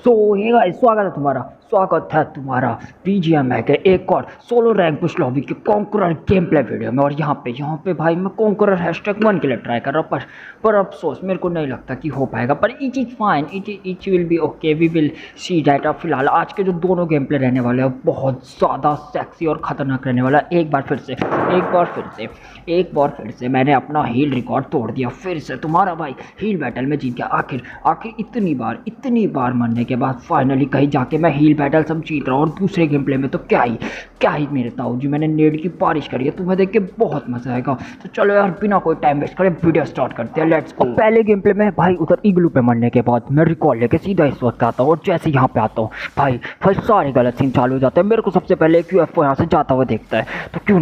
सो hey guys, स्वागत है तुम्हारा बीजीएम है के एक और सोलो रैंक पुश लॉबी के कॉन्करर गेम प्ले वीडियो में। और यहाँ पे भाई मैं कॉन्करर #1 के लिए ट्राई कर रहा हूँ, पर अफसोस मेरे को नहीं लगता कि हो पाएगा। पर it is fine, it will be okay, we will see that. अब फिलहाल आज के जो दोनों गेम प्ले रहने वाले हैं बहुत ज़्यादा सेक्सी और ख़तरनाक रहने वाला है। एक बार फिर से मैंने अपना हील रिकॉर्ड तोड़ दिया। फिर से तुम्हारा भाई हील बैटल में जीत गया। आखिर इतनी बार मरने के बाद फाइनली कहीं जाके मैं हील बैटल सब जीत रहा हूँ। और दूसरे गेम प्ले में तो क्या ही मेरे ताऊ जी, मैंने नेड की बारिश करी है, तुम्हें देख के बहुत मजा आएगा। तो चलो यार, बिना कोई टाइम वेस्ट करे वीडियो स्टार्ट करते हैं, लेट्स गो। पहले गेम प्ले में भाई उधर इग्लू पे मरने के बाद मैं रिकॉल लेके सीधा इस वक्त आता हूँ। और जैसे यहाँ पे आता हूँ भाई सारे गलत सीन चालू हो जाते हैं। मेरे को सबसे पहले एक यूएफओ यहाँ से जाता हुआ देखता है, तो क्यों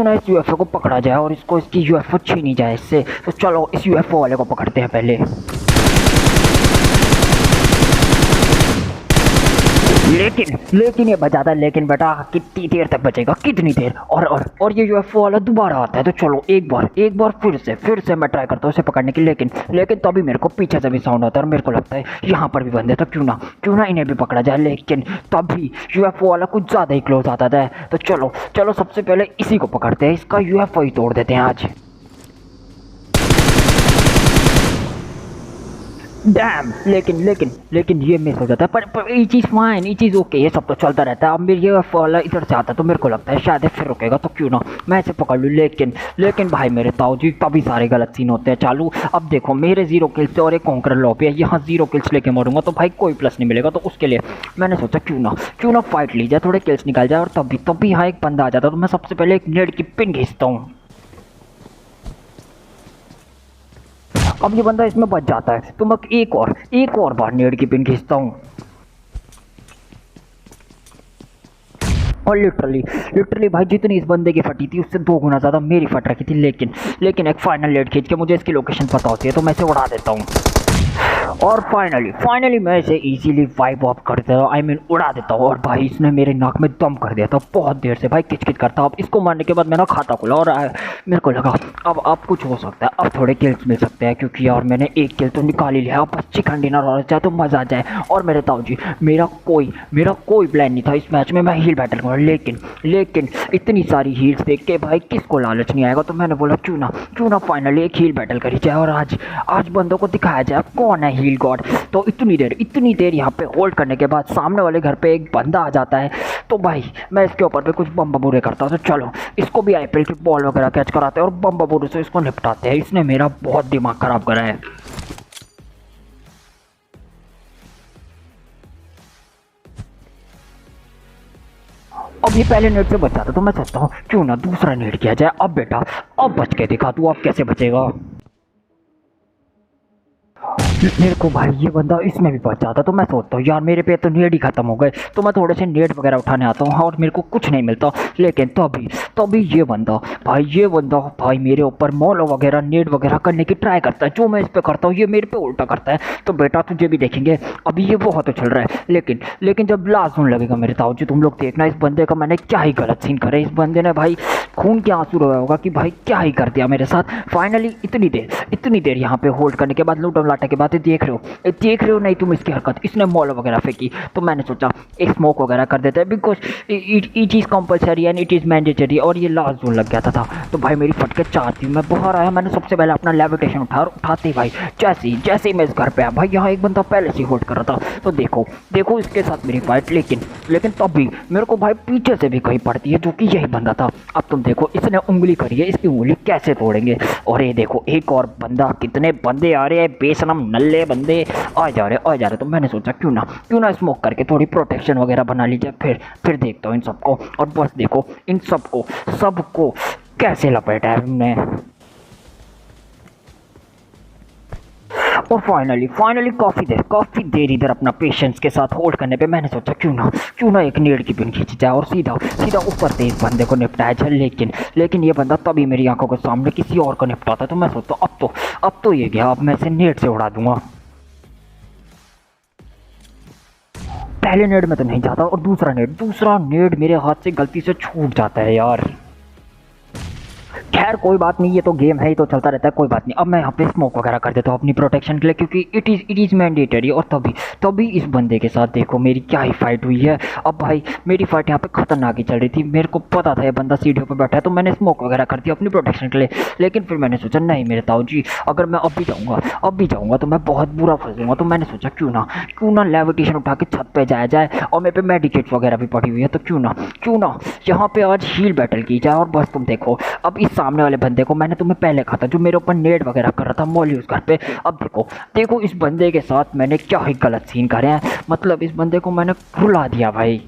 ना इस यूएफओ को पकड़ा जाए और इसकी यूएफओ छीनी जाए इससे। तो चलो इस यूएफओ वाले को पकड़ते हैं पहले। लेकिन ये बचाता है। लेकिन बेटा कितनी देर तक बचेगा, कितनी देर? और ये यूएफओ वाला दोबारा आता है। तो चलो एक बार फिर से मैं ट्राई करता हूँ उसे पकड़ने की। लेकिन तभी मेरे को पीछे से भी साउंड आता है और मेरे को लगता है यहाँ पर भी बंदे, तो क्यों ना इन्हें भी पकड़ा जाए। लेकिन तभी यूएफओ वाला कुछ ज़्यादा ही क्लोज आता है। तो चलो सबसे पहले इसी को पकड़ते हैं, इसका यूएफओ ही तोड़ देते हैं आज। डैम, लेकिन ये मिस हो जाता है। पर ये चीज़ फाइन, ये चीज़ ओके, ये सब तो चलता रहता है। अब मेरे ये वाला इधर से आता है तो मेरे को लगता है शायद फिर रुकेगा, तो क्यों ना मैं इसे पकड़ लूँ। लेकिन भाई मेरे ताऊ जी तभी सारे गलत सीन होते हैं चालू। अब देखो मेरे 0 किल्स और एक कॉन्करर लॉबी है, यहाँ 0 किल्स लेके मरूंगा तो भाई कोई प्लस नहीं मिलेगा। तो उसके लिए मैंने सोचा क्यों ना फाइट ली जाए, थोड़े किल्स निकाल जाए। और तभी यहाँ एक बंदा आ जाता तो मैं सबसे पहले एक नेड की पिन खींचता हूँ। अब ये बंदा इसमें बच जाता है तो मैं एक और बार नेड की पिन खींचता हूँ। और लिटरली भाई जितनी इस बंदे की फटी थी उससे 2 गुना ज़्यादा मेरी फट रखी थी। लेकिन एक फाइनल नेड खींच के मुझे इसकी लोकेशन पता होती है तो मैं इसे उड़ा देता हूँ। और फाइनली मैं इसे इजीली वाइप ऑफ कर देता हूँ, आई मीन उड़ा देता हूँ। और भाई इसने मेरे नाक में दम कर दिया था बहुत देर से, भाई किच करता। अब इसको मारने के बाद मैंने खाता खोला और मेरे को लगा अब कुछ हो सकता है, अब थोड़े किल्स मिल सकते हैं, क्योंकि यार मैंने एक किल तो निकाल ही लिया। अब बस चिकन डिनर हो जाए तो मज़ा आ जाए। और मेरे ताऊ जी मेरा कोई प्लान नहीं था इस मैच में मैं हील बैटल करूँ। लेकिन इतनी सारी हील्स देख के भाई किसको लालच नहीं आएगा। तो मैंने बोला क्यों ना फाइनली एक हील बैटल करी जाए और आज बंदों को दिखाया जाए कौन है हील गॉड। तो इतनी देर यहाँ पे होल्ड करने के बाद सामने वाले घर पे एक बंदा आ जाता है। तो भाई मैं इसके ऊपर पे कुछ बम बबूरे करता हूँ। तो चलो इसको भी आईपीएल की बॉल वगैरह कैच कराते हैं और बम बबूरे से इसको निपटाते हैं। इसने मेरा बहुत दिमाग खराब करा है। अब ये पहले नेट से बचा था तो मैं सोचता हूँ क्यों ना दूसरा नेट किया जाए। अब बेटा अब बच के दिखा तू, अब कैसे बचेगा। मेरे को भाई ये बंदा इसमें भी बच जाता तो मैं सोचता हूँ यार मेरे पे तो नेट ही खत्म हो गए, तो मैं थोड़े से नेट वगैरह उठाने आता हूँ और मेरे को कुछ नहीं मिलता। लेकिन तभी ये बंदा भाई मेरे ऊपर मॉल वगैरह नेट वगैरह करने की ट्राई करता है। जो मैं इस पर करता हूँ ये मेरे पे उल्टा करता है। तो बेटा तुझे भी देखेंगे, अभी ये बहुत उछल रहा है। लेकिन जब लास्ट जोन लगेगा मेरे ताऊ जी तुम लोग देखना इस बंदे का मैंने क्या ही गलत सीन करे। इस बंदे ने भाई खून के आंसू रोया होगा कि भाई क्या ही कर दिया मेरे साथ। फाइनली इतनी देर यहाँ पे होल्ड करने के बाद लूटम लाटे के बाद देख रहे हो नहीं तुम इसकी हरकत, इसने मॉल वगैरह फेंकी। तो मैंने सोचा एक स्मोक वगैरह कर देते हैं, because it is compulsory and it is mandatory. और ये लास्ट जोन लग गया था। तो भाई मेरी फटके 4 थी, मैं बाहर आया, मैंने सबसे पहले अपना लेविटेशन उठाते ही भाई जैसे ही मैं इस घर पे आया भाई यहाँ एक बंदा पहले से होल्ड कर रहा था। तो देखो इसके साथ मेरी फाइट। लेकिन तब भी मेरे को भाई पीछे से भी कहीं पड़ती है जो कि यही बंदा था। अब तुम देखो इसने उंगली करी है, इसकी उंगली कैसे तोड़ेंगे। और ये देखो एक और बंदा, कितने बंदे आ रहे हैं बेशरम नल्ले बंदे आ जा रहे। तो मैंने सोचा क्यों ना स्मोक करके थोड़ी प्रोटेक्शन वगैरह बना लीजिए। फिर देखता हूँ इन सबको। और बस देखो इन सबको कैसे लपेटा है हमने। और फाइनली काफ़ी देर इधर अपना पेशेंस के साथ होल्ड करने पे मैंने सोचा क्यों ना एक नेड की पिन खींची जाए और सीधा ऊपर से इस बंदे को निपटाया जाए। लेकिन ये बंदा तभी मेरी आंखों के सामने किसी और को निपटाता। तो मैं सोचता अब तो ये गया, अब मैं इसे नेड से उड़ा दूंगा। पहले नेड में तो नहीं जाता और दूसरा नेड मेरे हाथ से गलती से छूट जाता है यार। खैर कोई बात नहीं, ये तो गेम है, ये तो चलता रहता है, कोई बात नहीं। अब मैं यहाँ पे स्मोक वगैरह कर देता हूँ अपनी प्रोटेक्शन के लिए, क्योंकि इट इज़ मैंडेटरी। और तभी तभी इस बंदे के साथ देखो मेरी क्या ही फाइट हुई है। अब भाई मेरी फाइट यहाँ पे खतरनाक ही चल रही थी, मेरे को पता था ये बंदा सीढ़ियों पर बैठा है, तो मैंने स्मोक वगैरह कर दिया अपनी प्रोटेक्शन के लिए। लेकिन फिर मैंने सोचा नहीं मेरे ताऊ जी, अगर मैं अब भी जाऊँगा तो मैं बहुत बुरा फंसूंगा। तो मैंने सोचा क्यों ना लेविटेशन उठा के छत पे जाया जाए, और मेरे पे मेडिकेट्स वगैरह भी पड़ी हुई है, तो क्यों ना यहाँ पे आज हील बैटल की जाए। और बस तुम देखो, अब इस सामने वाले बंदे को मैंने तुम्हें पहले कहा था, जो मेरे ऊपर नेड वगैरह कर रहा था मॉली उस घर पे। अब देखो इस बंदे के साथ मैंने क्या ही गलत सीन करे हैं, मतलब इस बंदे को मैंने भुला दिया भाई।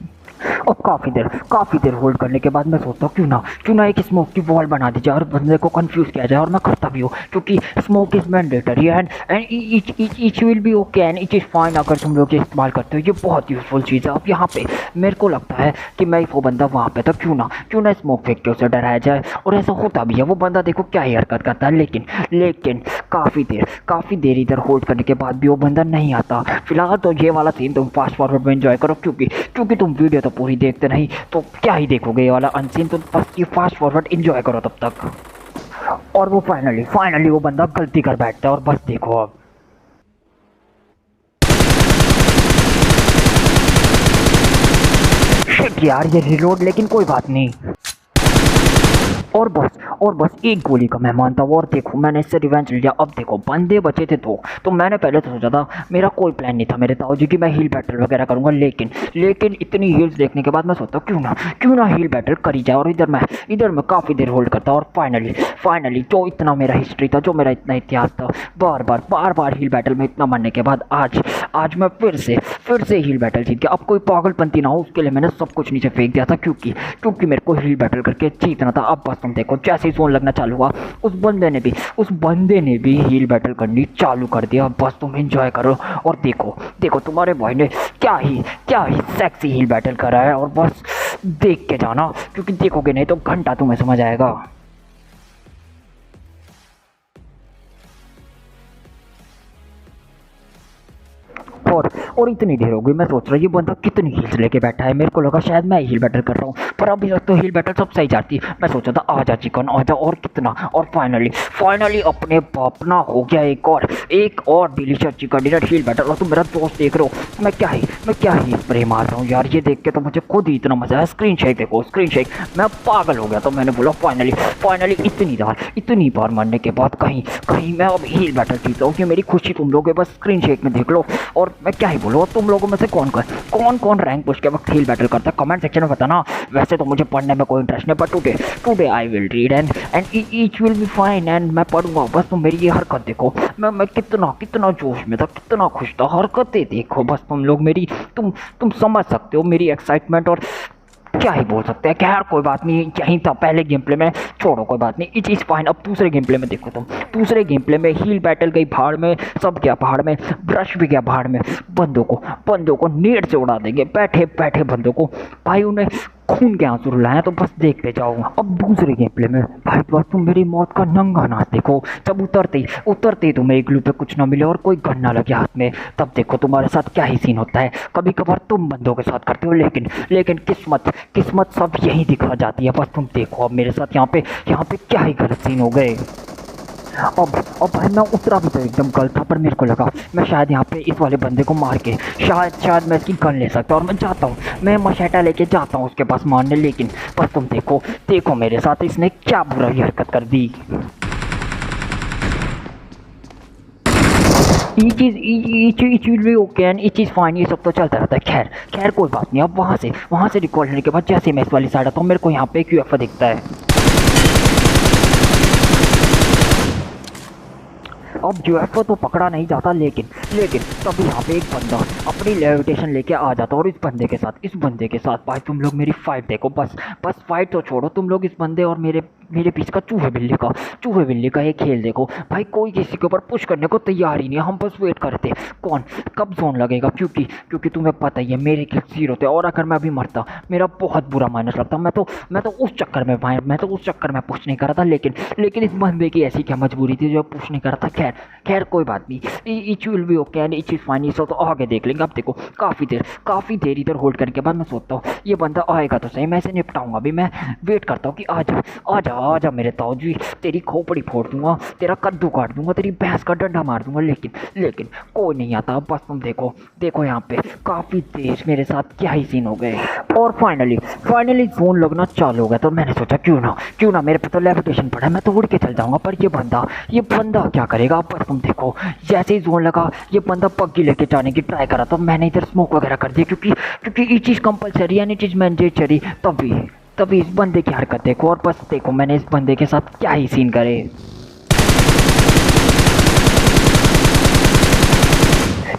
और काफ़ी देर होल्ड करने के बाद मैं सोचता हूँ क्यों ना एक स्मोक की वॉल बना दी जाए और बंदे को कंफ्यूज किया जाए, और मैं करता भी हूँ, क्योंकि smoke is mandatory and each will be okay and it is fine. अगर तुम लोग ये इस्तेमाल करते हो, ये बहुत यूजफुल चीज़ है। अब यहाँ पे मेरे को लगता है कि मैं वो बंदा वहाँ पे था, क्यों ना स्मोक फेंक के उसे डराया जाए। और ऐसा होता भी है, वो बंदा देखो क्या ही हरकत करता है। लेकिन काफ़ी देर इधर होल्ड करने के बाद भी वो बंदा नहीं आता। फिलहाल तो ये वाला सीन तुम फास्ट फॉरवर्ड में एंजॉय करो, क्योंकि तुम वीडियो तो पूरी देखते नहीं तो क्या ही देखोगे ये वाला अनसीन। तो बस ये फास्ट फॉरवर्ड एंजॉय करो तब तक। और वो फाइनली वो बंदा गलती कर बैठता है, और बस देखो अब शिट यार ये रिलोड, लेकिन कोई बात नहीं। और बस एक गोली का मैं मानता हूँ, और देखो मैंने इससे रिवेंज लिया। अब देखो बंदे बचे थे दो, तो मैंने पहले तो सोचा था, मेरा कोई प्लान नहीं था मेरे ताऊ जी की मैं हील बैटल वगैरह करूँगा, लेकिन इतनी हील्स देखने के बाद मैं सोचता हूँ क्यों ना हील बैटल करी जाए। और इधर मैं काफ़ी देर होल्ड करता, और फाइनली जो इतना मेरा हिस्ट्री था, जो मेरा इतना इतिहास था, बार हील बैटल में इतना मरने के बाद आज मैं फिर से हील बैटल जीत गया। अब कोई पागलपंती ना हो, उसके लिए मैंने सब कुछ नीचे फेंक दिया था, क्योंकि मेरे को हील बैटल करके जीतना था। अब बस तुम देखो जैसे ही जोन लगना चालू हुआ, उस बंदे ने भी हील बैटल करनी चालू कर दिया। बस तुम एंजॉय करो, और देखो तुम्हारे भाई ने क्या ही सेक्सी हील बैटल करा है। और बस देख के जाना, क्योंकि देखोगे नहीं तो घंटा तुम्हें समझ आएगा। और इतनी देर हो गई, मैं सोच रहा हूँ ये बंदा कितनी हील्स लेके बैठा है। मेरे को लगा शायद मैं हील बैटल कर रहा हूँ, पर अभी तक तो हील बैटल सब सही जाती। मैं सोचा था आजा चिकन आजा, और कितना। और फाइनली अपने अपना हो गया एक और delicious chicken dinner heal battle. और तुम मेरा दोस्त देख रहे हो, मैं क्या ही स्प्रे मार रहा हूँ यार, ये देख के तो मुझे खुद ही इतना मजा है। स्क्रीन शेक देखो, स्क्रीन शेक, मैं पागल हो गया। तो मैंने बोला फाइनली इतनी बार मरने के बाद कहीं मैं अब हील बैटल जीता हूँ, कि मेरी खुशी तुम लोग बस स्क्रीन शेक में देख लो। और मैं क्या ही बोलो, तुम लोगों में से कौन रैंक पुश के वक्त हील बैटल करता है, कमेंट सेक्शन में बताना। वैसे तो मुझे पढ़ने में कोई इंटरेस्ट नहीं, but today I will read and each will be fine, and मैं पढ़ूंगा। बस तुम मेरी ये हरकत देखो, मैं कितना जोश में था, कितना खुश था। हरकतें देखो बस तुम लोग मेरी, तुम समझ सकते हो मेरी एक्साइटमेंट। और क्या ही बोल सकते हैं। खैर कोई बात नहीं, यही था पहले गेम प्ले में, छोड़ो कोई बात नहीं, इट इज़ फाइन। अब दूसरे गेम प्ले में देखो तुम, दूसरे गेम प्ले में हील बैटल गई भाड़ में, सब गया भाड़ में, ब्रश भी गया भाड़ में। बंदों को नेट से उड़ा देंगे, बैठे बंदों को भाई, उन्हें खून के आंसू रुलाए। तो बस देखते जाओ। अब दूसरे गेम प्ले में भाई बस तुम मेरी मौत का नंगा नाच देखो। जब उतरते ही तुम्हें एक ग्लू पे कुछ ना मिले और कोई गन ना लगे हाथ में, तब देखो तुम्हारे साथ क्या ही सीन होता है। कभी कभार तुम बंदों के साथ करते हो, लेकिन किस्मत सब यही दिखा जाती है। बस तुम देखो अब मेरे साथ यहाँ पे क्या ही गलत सीन हो गए। अब भाई मैं उतरा भी तो एकदम गलत था, पर मेरे को लगा मैं शायद यहाँ पे इस वाले बंदे को मार के शायद मैं इसकी गन ले सकता हूँ। और मैं जाता हूँ, मैं मशेटा लेके जाता हूँ उसके पास मारने। लेकिन बस तुम देखो मेरे साथ इसने क्या बुरी हरकत कर दी। Each will be okay and each is fine, ये सब तो चलता रहता है। खैर कोई बात नहीं। अब वहाँ से रिकॉल होने के बाद जैसे मैं इस वाली साइड आता हूँ, मेरे को यहाँ पे एक यूएफओ दिखता है। अब यूएफओ तो पकड़ा नहीं जाता, लेकिन तभी यहाँ पे एक बंदा अपनी लेविटेशन लेके आ जाता है। और इस बंदे के साथ भाई तुम लोग मेरी फाइट देखो। बस फाइट तो छोड़ो, तुम लोग इस बंदे और मेरे बीच का चूहे बिल्ली का एक खेल देखो भाई। कोई किसी के ऊपर पुश करने को तैयार ही नहीं, हम बस वेट करते कौन कब जोन लगेगा, क्योंकि तुम्हें पता ही है मेरे किल 0 थे। और अगर मैं अभी मरता मेरा बहुत बुरा माइनस लगता। मैं तो उस चक्कर में पुश नहीं कर रहा था, लेकिन इस बंदे की ऐसी क्या मजबूरी थी जो पुश नहीं कर रहा था। खैर कोई बात नहीं, etch will be okay and each is fine, सब तो आगे देख लेंगे। अब देखो काफ़ी देर इधर होल्ड करने के बाद मैं सोचता हूँ ये बंदा आएगा तो सही, मैं इसे निपटाऊंगा। अभी मैं वेट करता हूँ कि आ जा आजा मेरे ताऊजी, तेरी खोपड़ी फोड़ दूंगा, तेरा कद्दू काट दूंगा, तेरी भैंस का डंडा मार दूंगा, लेकिन लेकिन कोई नहीं आता। बस तुम देखो देखो यहाँ पे काफ़ी तेज मेरे साथ क्या ही सीन हो गए। और फाइनली फाइनली जोन लगना चालू हो गया, तो मैंने सोचा क्यों ना मेरे पे तो लेविटेशन पड़ा है, मैं तो उड़ के चल जाऊंगा। पर ये बंदा क्या करेगा, बस तुम देखो जैसे ही जोन लगा ये बंदा पग्गी लेके जाने की ट्राई करा, तो मैंने इधर स्मोक वगैरह कर दिया, क्योंकि ये चीज़ कंपलसरी है, ये चीज़ मैंडेटरी। तभी इस बंदे की हरकत देखो, और बस देखो मैंने इस बंदे के साथ क्या ही सीन करे।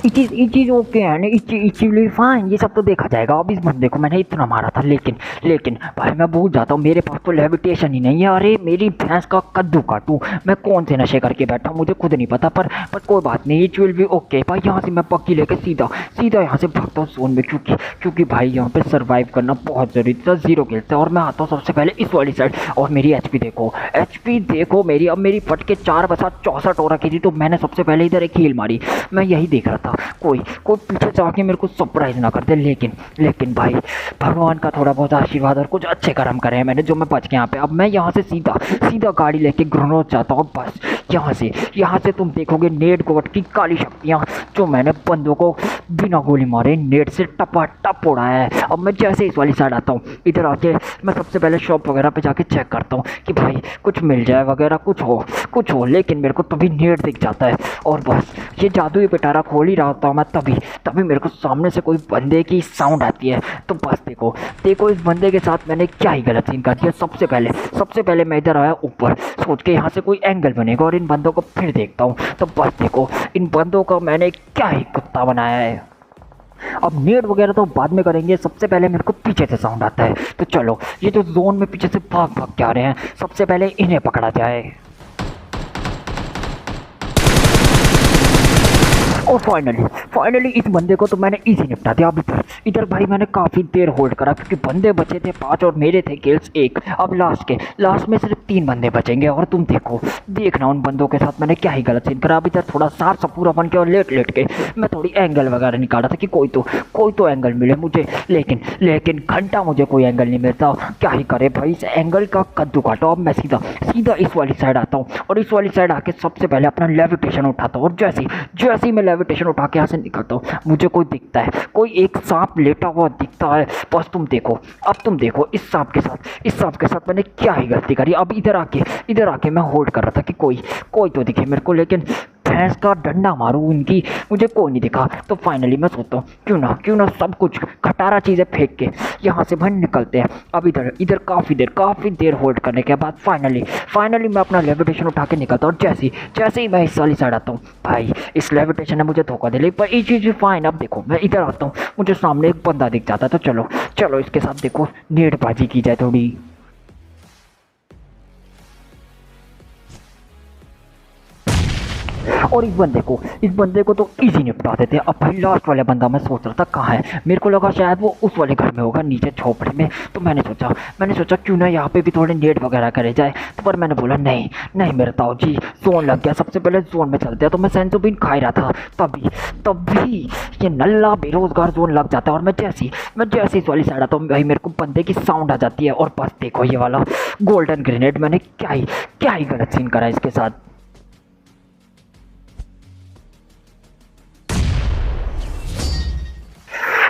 ये चीज़ ओके है ना, इचीवली फाइन, ये सब तो देखा जाएगा। अब इस बंदे को मैंने इतना मारा था, लेकिन भाई मैं भूल जाता हूँ मेरे पास तो लेविटेशन ही नहीं है। अरे मेरी भैंस का कद्दू काटूँ, मैं कौन से नशे करके बैठा हूँ मुझे खुद नहीं पता। पर कोई बात नहीं, इट विल बी ओके भाई। यहाँ से मैं पक्की लेके सीधा यहाँ से भागता हूँ जोन में, क्योंकि भाई यहाँ पे सर्वाइव करना बहुत ज़रूरी था। 0 किल से, और मैं आता हूँ सबसे पहले इस वाली साइड। और मेरी एचपी देखो मेरी, अब मेरी फट के 4 बसा 64 हो रखी थी, तो मैंने सबसे पहले इधर एक हील मारी। मैं यही देख रहा था कोई पीछे से आके मेरे को सरप्राइज ना कर दे, लेकिन भाई भगवान का थोड़ा बहुत आशीर्वाद और कुछ अच्छे कर्म करे हैं मैंने, जो मैं बच के यहाँ पे। अब मैं यहाँ से सीधा गाड़ी लेके ग्रेनेड जाता हूँ। बस यहाँ से तुम देखोगे नेट गोट की काली शक्तियाँ, जो मैंने बंदों को बिना गोली मारे नेट से टप उड़ाया है। अब मैं जैसे इस वाली साइड आता हूँ, इधर आके मैं सबसे पहले शॉप वगैरह पे जाके चेक करता हूँ कि भाई कुछ मिल जाए वगैरह, कुछ हो। लेकिन मेरे को तभी नेट दिख जाता है, और बस ये जादुई पिटारा खोल ही रहा होता हूँ मैं, तभी मेरे को सामने से कोई बंदे की साउंड आती है। तो बस देखो इस बंदे के साथ मैंने क्या ही गलत सीन कर दिया। सबसे पहले मैं इधर आया ऊपर, सोच के यहाँ से कोई एंगल बनेगा और इन बंदों को फिर देखता हूँ। तो बस देखो इन बंदों का मैंने क्या ही कुत्ता बनाया है। अब नेट वगैरह तो बाद में करेंगे, सबसे पहले मेरे को पीछे से साउंड आता है। तो चलो ये जो जोन में पीछे से भाग के आ रहे हैं, सबसे पहले इन्हें पकड़ा जाए। और फाइनली इस बंदे को तो मैंने इजी निपटा दिया। अब इधर भाई मैंने काफ़ी देर होल्ड करा, क्योंकि बंदे बचे थे 5 और मेरे थे किल्स 1। अब लास्ट में सिर्फ 3 बंदे बचेंगे, और तुम देखना उन बंदों के साथ मैंने क्या ही गलत सीन करा। अब इधर थोड़ा साफ सा पूरा बन के और लेट के मैं थोड़ी एंगल वगैरह निकाला था कि कोई तो एंगल मिले मुझे, लेकिन घंटा मुझे कोई एंगल नहीं मिलता। क्या ही करे भाई, इस एंगल का कद्दू काटो। अब मैं सीधा इस वाली साइड आता हूँ, और इस वाली साइड आके सबसे पहले अपना लेविटेशन उठाता हूँ, और जैसे ही मैं लेविटेशन उठा के यहाँ से निकलता हूँ, मुझे कोई दिखता है, कोई एक सांप लेटा हुआ दिखता है। बस तुम देखो इस सांप के साथ मैंने क्या ही गलती करी। अब इधर आके मैं होल्ड कर रहा था कि कोई तो दिखे मेरे को, लेकिन भैंस का डंडा मारूं इनकी, मुझे कोई नहीं दिखा। तो फाइनली मैं सोचता हूँ क्यों ना सब कुछ खटारा चीज़ें फेंक के यहाँ से भाई निकलते हैं। अब इधर काफ़ी देर होल्ड करने के बाद फाइनली मैं अपना लेविटेशन उठा के निकलता हूँ, और जैसे ही मैं इस वाली साइड आता हूँ, भाई इस लेविटेशन ने मुझे धोखा दे ली। पर ये चीज़ भी फाइन। अब देखो मैं इधर आता हूँ, मुझे सामने एक बंदा दिख जाता है। तो चलो इसके साथ देखो नेटबाजी की जाए थोड़ी। और इस बंदे को तो इजी निपटा देते हैं। अब भाई लास्ट वाला बंदा मैं सोच रहा था कहाँ है, मेरे को लगा शायद वो उस वाले घर में होगा नीचे झोपड़े में। तो मैंने सोचा क्यों ना यहाँ पे भी थोड़े नेट वगैरह करे जाए। तो पर मैंने बोला नहीं मेरे ताऊ जी, जोन लग गया, सबसे पहले जोन में चलते हैं। तो मैं सेंसोबिन खा ही रहा था, तभी ये नल्ला बेरोजगार जोन लग जाता है। और मैं जैसे इस वाली साइड आता हूँ, भाई मेरे को बंदे की साउंड आ जाती है। और बस देखो ये वाला गोल्डन ग्रेनेड, मैंने क्या ही गलत सीन करा इसके साथ।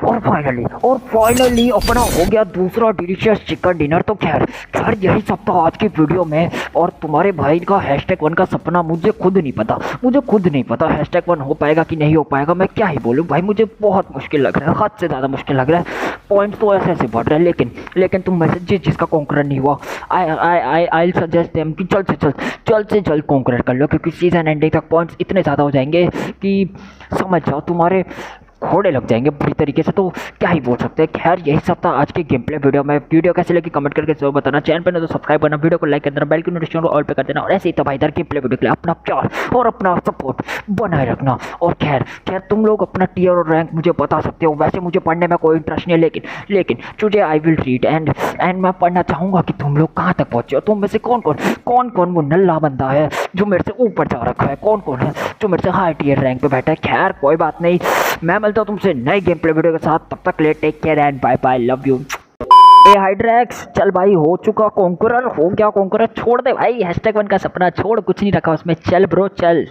और फाइनली अपना हो गया दूसरा डिलीशियस चिकन डिनर। तो खैर यही सब था आज की वीडियो में। और तुम्हारे भाई का #1 का सपना मुझे खुद नहीं पता #1 हो पाएगा कि नहीं हो पाएगा। मैं क्या ही बोलूँ भाई, मुझे बहुत मुश्किल लग रहा है, हद से ज़्यादा मुश्किल लग रहा है। पॉइंट्स तो ऐसे बढ़ रहे हैं, लेकिन तुम में से जिसका कॉन्करर नहीं हुआ, आई सजेस्ट देम कि जल्द से जल्द कॉन्करर कर लो, क्योंकि सीजन एंडिंग तक पॉइंट्स इतने ज़्यादा हो जाएंगे कि समझ जाओ तुम्हारे घोड़े लग जाएंगे बुरी तरीके से। तो क्या ही बोल सकते हैं। खैर यही सब था आज के गेम प्ले वीडियो में। वीडियो कैसे लगी कमेंट करके जरूर बताना। चैनल पर तो सब्सक्राइब करना, वीडियो को लाइक करना, बेल की नोटिफिकेशन को ऑल पे कर देना। और ऐसे ही तबाहीदार गेम प्ले वीडियो के लिए अपना प्यार और अपना सपोर्ट बनाए रखना। और खैर तुम लोग अपना टियर और रैंक मुझे बता सकते हो। वैसे मुझे पढ़ने में कोई इंटरेस्ट नहीं है, लेकिन today I will read and मैं पढ़ना चाहूँगा कि तुम लोग कहाँ तक पहुँचे हो। तुम में से कौन वो नल्ला बंदा है जो मेरे से ऊपर जा रखा है, कौन है जो मेरे से हाई टियर रैंक पे बैठा है। खैर कोई बात नहीं, मैं मिलता हूँ तुमसे नए गेम प्ले वीडियो के साथ। तब तक ले take care and bye bye, love you. ए हाइड्रैक्स, चल भाई, हो चुका कॉन्करर, हो गया कॉन्करर, छोड़ दे भाई, #1 का सपना छोड़, कुछ नहीं रखा उसमें, चल ब्रो चल।